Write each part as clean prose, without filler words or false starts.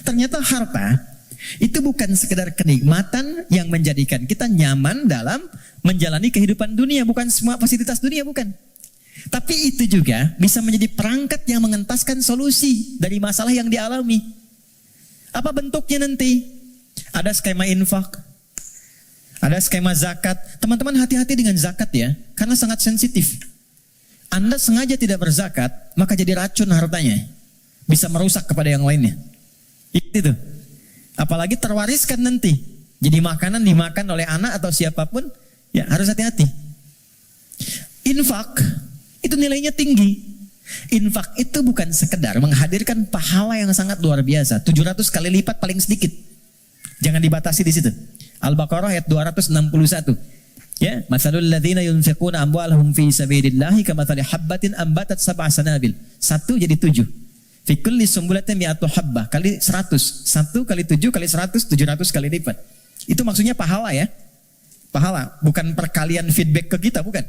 Ternyata harta itu bukan sekedar kenikmatan yang menjadikan kita nyaman dalam menjalani kehidupan dunia. Bukan semua fasilitas dunia, bukan. Tapi itu juga bisa menjadi perangkat yang mengentaskan solusi dari masalah yang dialami. Apa bentuknya nanti? Ada skema infak, ada skema zakat. Teman-teman hati-hati dengan zakat ya, karena sangat sensitif. Anda sengaja tidak berzakat, maka jadi racun hartanya. Bisa merusak kepada yang lainnya. Itu. Apalagi terwariskan nanti. Jadi makanan dimakan oleh anak atau siapapun, ya harus hati-hati. Infak itu nilainya tinggi. Infak itu bukan sekedar menghadirkan pahala yang sangat luar biasa. 700 kali lipat paling sedikit. Jangan dibatasi di situ. Al-Baqarah ayat 261. Ya, masalul ladzina yunfiquna amwalahum fi sabilillahi kamathali habbatin ambatat sab'a sanabil. 1 jadi 7. Fi kulli sumbulatin mi'atu habbah kali 100. 1 kali 7 kali 100, 700 kali lipat. Itu maksudnya pahala ya. Pahala, bukan perkalian feedback ke kita, bukan.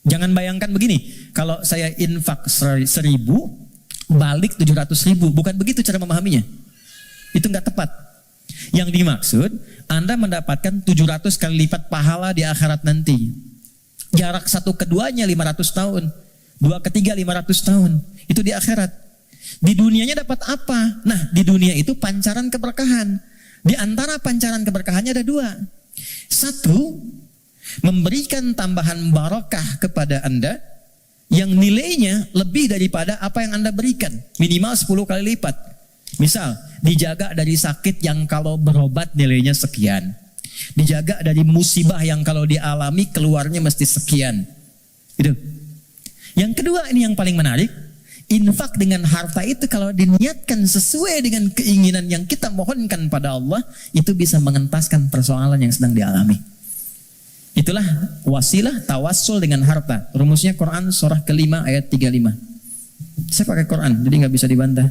Jangan bayangkan begini, kalau saya infak 1.000, balik 700.000. Bukan begitu cara memahaminya. Itu nggak tepat. Yang dimaksud, Anda mendapatkan 700 kali lipat pahala di akhirat nanti. Jarak satu keduanya 500 tahun. 2 ke 3 500 tahun. Itu di akhirat. Di dunianya dapat apa? Nah, di dunia itu pancaran keberkahan. Di antara pancaran keberkahannya ada 2. 1, memberikan tambahan barakah kepada Anda yang nilainya lebih daripada apa yang Anda berikan. Minimal 10 kali lipat. Misal, dijaga dari sakit yang kalau berobat nilainya sekian. Dijaga dari musibah yang kalau dialami keluarnya mesti sekian. Itu. Yang kedua, ini yang paling menarik. Infak dengan harta itu kalau diniatkan sesuai dengan keinginan yang kita mohonkan pada Allah, itu bisa mengentaskan persoalan yang sedang dialami. Itulah wasilah tawassul dengan harta. Rumusnya Quran surah ke-5 ayat 35. Saya pakai Quran, jadi nggak bisa dibantah.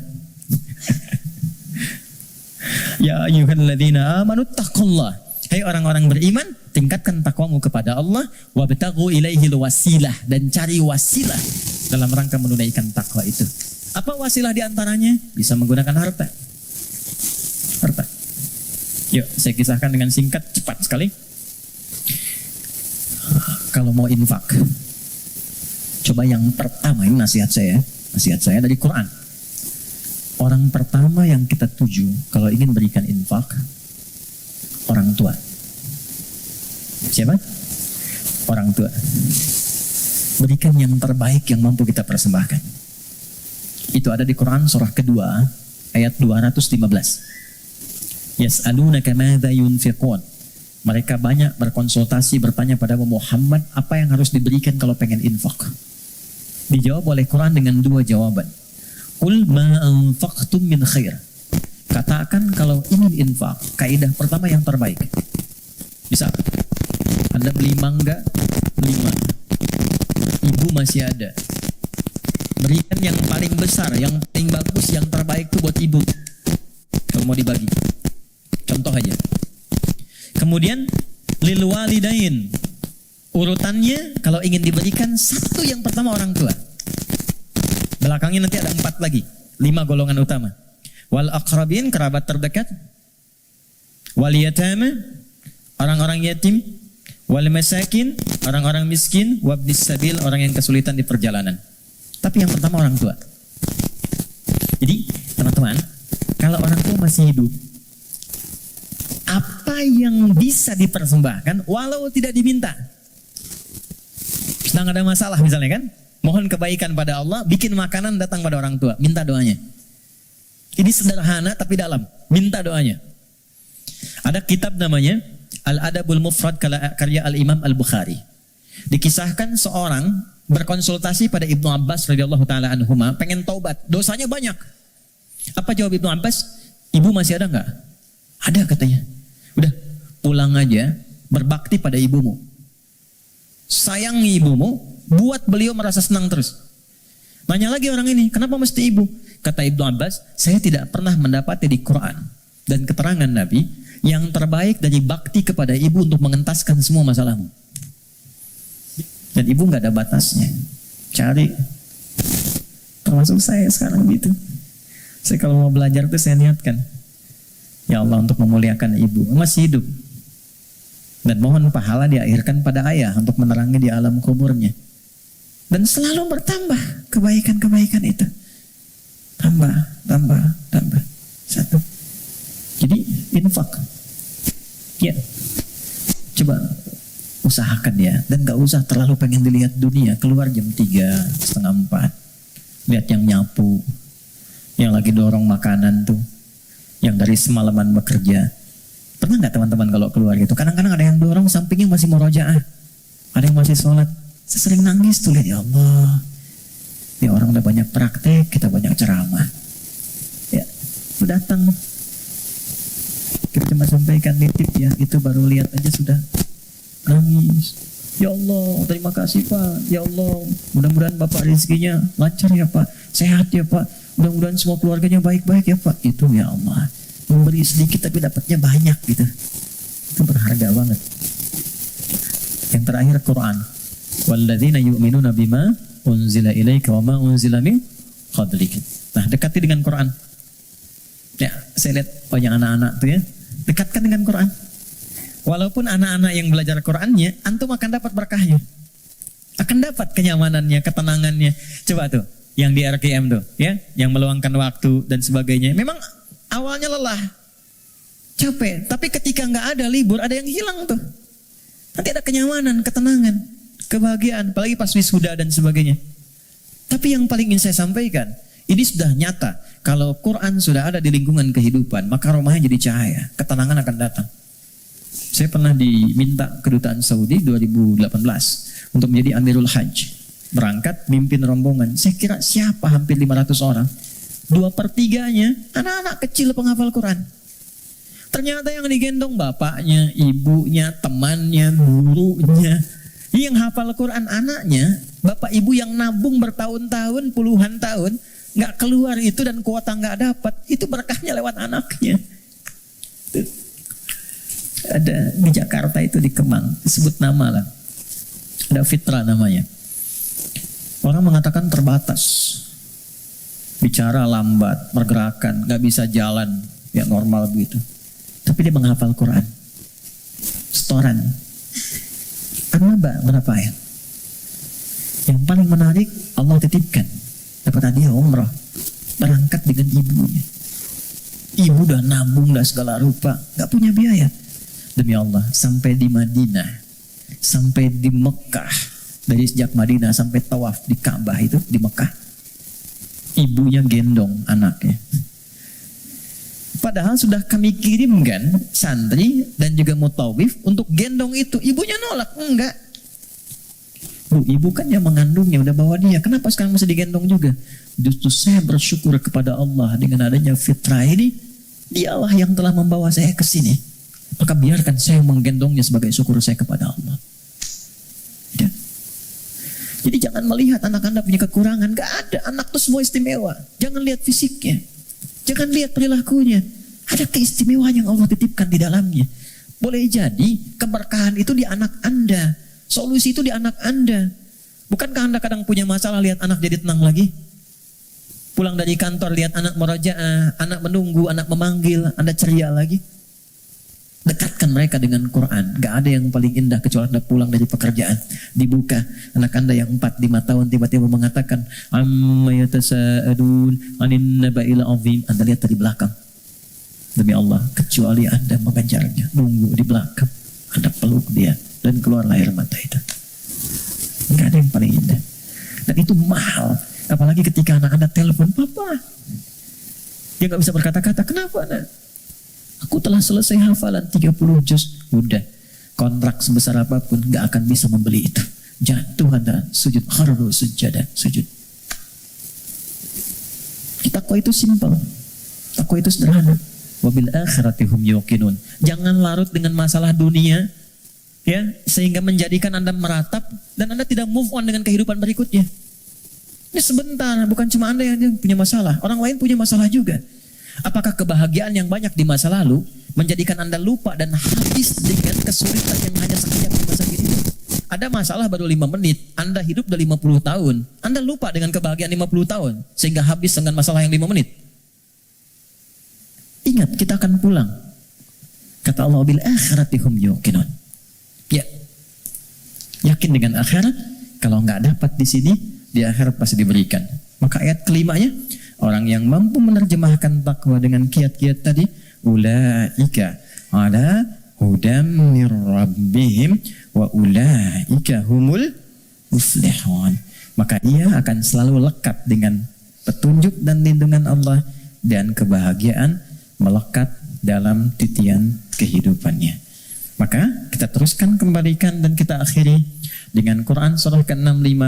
Ya ayyuhalladzina amanu taqullah. Hai orang-orang beriman, tingkatkan takwamu kepada Allah, wabtaghu ilaihil wasilah, dan cari wasilah dalam rangka menunaikan takwa itu. Apa wasilah diantaranya? Bisa menggunakan harta. Harta. Yuk, saya kisahkan dengan singkat, cepat sekali. Kalau mau infak, coba yang pertama, ini nasihat saya dari Quran. Orang pertama yang kita tuju kalau ingin berikan infak, orang tua. Siapa? Orang tua. Berikan yang terbaik yang mampu kita persembahkan. Itu ada di Quran surah kedua ayat 215. Yas'alunaka madza yunfiqun. Mereka banyak berkonsultasi bertanya pada Muhammad apa yang harus diberikan kalau pengen infak. Dijawab oleh Quran dengan 2 jawaban. Qul ma anfaqtum min khair. Katakan kalau ingin infak, kaidah pertama yang terbaik. Bisa. Anda beli mangga, beli mangga. Ibu masih ada. Berikan yang paling besar, yang paling bagus, yang terbaik itu buat ibu. Kalau mau dibagi. Contoh aja. Kemudian lil walidain. Urutannya kalau ingin diberikan, 1 yang pertama orang tua. Belakangnya nanti ada 4 lagi. 5 golongan utama. Wal aqrabin, kerabat terdekat. Wal yatama, orang-orang yatim. Wal masakin, orang-orang miskin. Wabnis sabil, orang yang kesulitan di perjalanan. Tapi yang pertama orang tua. Jadi teman-teman, kalau orang tua masih hidup, apa yang bisa dipersembahkan walau tidak diminta. Sedang ada masalah misalnya kan, mohon kebaikan pada Allah, bikin makanan datang pada orang tua, minta doanya. Ini sederhana tapi dalam, minta doanya. Ada kitab namanya Al-Adabul Mufrad karya Al-Imam Al-Bukhari. Dikisahkan seorang berkonsultasi pada Ibnu Abbas radhiyallahu taala anhuma, pengen taubat, dosanya banyak. Apa jawab Ibnu Abbas? Ibu masih ada enggak? Ada katanya. Udah, pulang aja, berbakti pada ibumu. Sayangi ibumu, buat beliau merasa senang terus. Nanya lagi orang ini, kenapa mesti ibu? Kata Ibnu Abbas, saya tidak pernah mendapati di Quran dan keterangan Nabi yang terbaik dari bakti kepada ibu untuk mengentaskan semua masalahmu. Dan ibu nggak ada batasnya. Cari. Termasuk saya sekarang gitu. Saya kalau mau belajar tuh saya niatkan. Ya Allah, untuk memuliakan ibu, masih hidup. Dan mohon pahala diakhirkan pada ayah untuk menerangi di alam kuburnya. Dan selalu bertambah kebaikan-kebaikan itu. Tambah. Satu. Jadi infak. Ya. Coba usahakan ya. Dan gak usah terlalu pengen dilihat dunia. Keluar jam 3, setengah 4. Lihat yang nyapu. Yang lagi dorong makanan tuh. Yang dari semalaman bekerja. Pernah gak teman-teman kalau keluar gitu? Kadang-kadang ada yang dorong sampingnya masih murojaah. Ada yang masih sholat. Saya sering nangis tuh lihat, ya Allah. Ini orang udah banyak praktek, kita banyak ceramah. Ya, lu datang. Kita cuma sampaikan nitip ya, itu baru lihat aja sudah nangis. Ya Allah, terima kasih Pak. Ya Allah, mudah-mudahan Bapak rezekinya lancar ya Pak. Sehat ya Pak. Mudah-mudahan semua keluarganya baik-baik ya Pak. Itu ya Allah. Memberi sedikit tapi dapatnya banyak gitu. Itu berharga banget. Yang terakhir Quran. Walladzina yu'minuna bima unzila ilaika wa ma unzila min qablika. Nah, dekati dengan Quran. Ya, saya lihat banyak anak-anak tuh ya. Dekatkan dengan Quran. Walaupun anak-anak yang belajar Qurannya, antum akan dapat berkahnya. Akan dapat kenyamanannya, ketenangannya. Coba tuh, yang di RKM tuh, ya, yang meluangkan waktu dan sebagainya. Memang awalnya lelah, capek, tapi ketika nggak ada libur, ada yang hilang tuh. Nanti ada kenyamanan, ketenangan, kebahagiaan, apalagi pas wisuda dan sebagainya. Tapi yang paling ingin saya sampaikan, ini sudah nyata. Kalau Quran sudah ada di lingkungan kehidupan, maka rumahnya jadi cahaya, ketenangan akan datang. Saya pernah diminta kedutaan Saudi 2018 untuk menjadi Amirul Hajj. Berangkat, mimpin rombongan. Saya kira siapa hampir 500 orang. 2/3 anak-anak kecil penghafal Quran. Ternyata yang digendong bapaknya, ibunya, temannya, gurunya. Yang hafal Quran anaknya, bapak ibu yang nabung bertahun-tahun, puluhan tahun, nggak keluar itu dan kuota nggak dapat, itu berkahnya lewat anaknya. Ada di Jakarta itu di Kemang, disebut nama lah, ada Fitra namanya. Orang mengatakan terbatas, bicara lambat, pergerakan, nggak bisa jalan, ya normal begitu. Tapi dia menghafal Quran, setoran. An-Naba berapa ayat? Yang paling menarik, Allah titipkan dapat hadiah umrah, berangkat dengan ibunya. Ibu udah nabung, udah segala rupa, gak punya biaya. Demi Allah, sampai di Madinah, sampai di Mekah, dari sejak Madinah sampai tawaf di Ka'bah itu di Mekah, ibunya gendong anaknya. Padahal sudah kami kirimkan santri dan juga mutawif untuk gendong itu. Ibunya nolak, enggak. Bu, ibu kan yang mengandungnya, udah bawa dia. Kenapa sekarang masih digendong juga? Justru saya bersyukur kepada Allah dengan adanya fitrah ini. Dialah yang telah membawa saya ke sini. Maka biarkan saya menggendongnya sebagai syukur saya kepada Allah. Ya. Jadi jangan melihat anak Anda punya kekurangan. Gak ada, anak itu semua istimewa. Jangan lihat fisiknya. Jangan lihat perilakunya. Ada keistimewaan yang Allah titipkan di dalamnya. Boleh jadi keberkahan itu di anak Anda. Solusi itu di anak Anda. Bukankah Anda kadang punya masalah lihat anak jadi tenang lagi? Pulang dari kantor lihat anak merajaah, anak menunggu, anak memanggil, Anda ceria lagi. Dekatkan mereka dengan Quran. Gak ada yang paling indah kecuali Anda pulang dari pekerjaan. Dibuka. Anak Anda yang 4-5 tahun tiba-tiba mengatakan, amma yatasa'adun anin naba'il azim. Anda lihat dari belakang. Demi Allah, kecuali Anda mengejarnya. Nunggu di belakang. Anda peluk dia. Dan keluar air mata itu. Gak ada yang paling indah. Dan itu mahal. Apalagi ketika anak Anda telepon, Papa. Dia gak bisa berkata-kata. Kenapa Anda? Aku telah selesai hafalan 30 juz. Udah, kontrak sebesar apapun gak akan bisa membeli itu. Jatuh Anda sujud, kharru sujada, sujud. Takwa itu simpel. Takwa itu sederhana. Wabil akhirati hum yuqinun. Jangan larut dengan masalah dunia, ya, sehingga menjadikan Anda meratap dan Anda tidak move on dengan kehidupan berikutnya. Ini sebentar, bukan cuma Anda yang punya masalah, orang lain punya masalah juga. Apakah kebahagiaan yang banyak di masa lalu menjadikan Anda lupa dan habis dengan kesulitan yang hanya sekejap di masa kini? Ada masalah baru 5 menit, Anda hidup udah 50 tahun. Anda lupa dengan kebahagiaan 50 tahun, sehingga habis dengan masalah yang 5 menit. Ingat, kita akan pulang. Kata Allah, bil akhirati hum yuqinun. Ya, yakin dengan akhirat. Kalau nggak dapat di sini, di akhirat pasti diberikan. Maka ayat kelimanya, orang yang mampu menerjemahkan takwa dengan kiat-kiat tadi, ulaika ala hudam mir rabbihim wa ulaika humul muflihun. Maka ia akan selalu lekat dengan petunjuk dan lindungan Allah, dan kebahagiaan melekat dalam titian kehidupannya. Maka kita teruskan, kembalikan, dan kita akhiri dengan Quran surah ke-65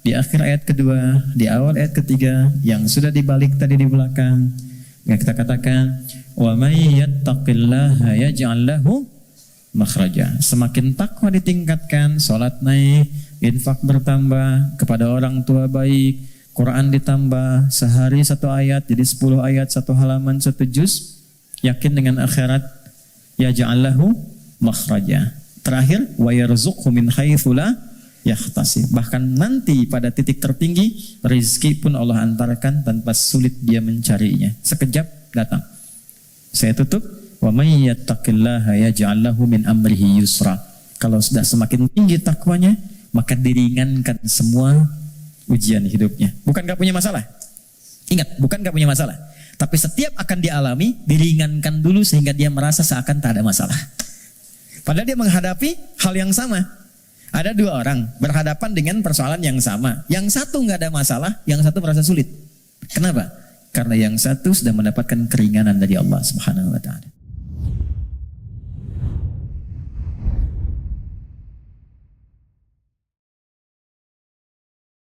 di akhir ayat kedua, di awal ayat ketiga yang sudah dibalik tadi di belakang. Yang kita katakan, wa may yattaqillaha yaj'al lahu makhraja. Semakin takwa ditingkatkan, salat naik, infak bertambah, kepada orang tua baik, Quran ditambah, sehari 1 ayat jadi 10 ayat, 1 halaman, 1 juz, yakin dengan akhirat, yaj'al lahu makhraja. Terakhir, wa yarzuqhu min haitsu la yahtasib. Bahkan nanti pada titik tertinggi, rezeki pun Allah antarkan tanpa sulit dia mencarinya. Sekejap datang. Saya tutup, wa may yattaqillaha yaj'al lahu min amrihi yusra. Kalau sudah semakin tinggi takwanya, maka diringankan semua ujian hidupnya. Bukan gak punya masalah. Ingat, bukan gak punya masalah. Tapi setiap akan dialami, diringankan dulu sehingga dia merasa seakan tak ada masalah. Padahal dia menghadapi hal yang sama. Ada 2 orang berhadapan dengan persoalan yang sama. Yang satu gak ada masalah, yang satu merasa sulit. Kenapa? Karena yang satu sudah mendapatkan keringanan dari Allah Subhanahu wa ta'ala.